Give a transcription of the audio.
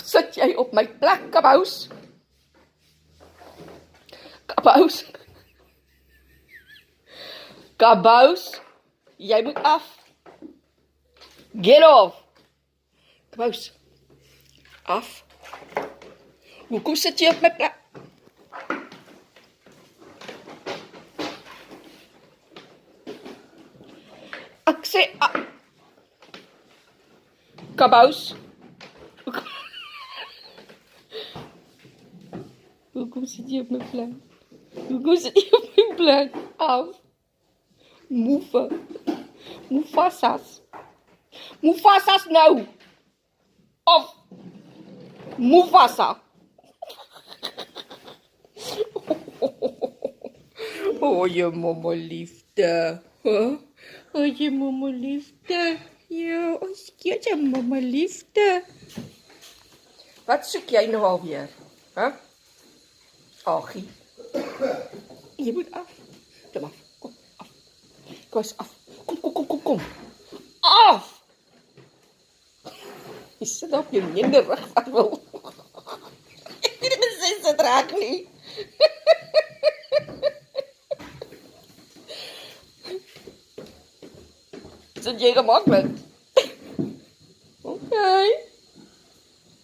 Zit jij op mijn plek, Kabous? Kabous? Kabous? Jij moet af. Get off. Kabous. Af. Hoekom zit je op mijn plek? Ik zei... Kabous. Hoekom zit je op mijn plek? Hoekom zit je op mijn plek? Af. Moefa. Mufasas. Mufasas nou. Of. Mufasa. Oh, je mama liefde. Huh? Oh, je mama liefde. Ja, ons je mama liefde. Wat zoek jij nou alweer? Huh? Achie. Je moet af. Kom af. Kom af. Kom eens af. Kom. Af! Je zit op je minderrug. Wat wil? Dit is het raak niet. Zit jij gemakkelijk?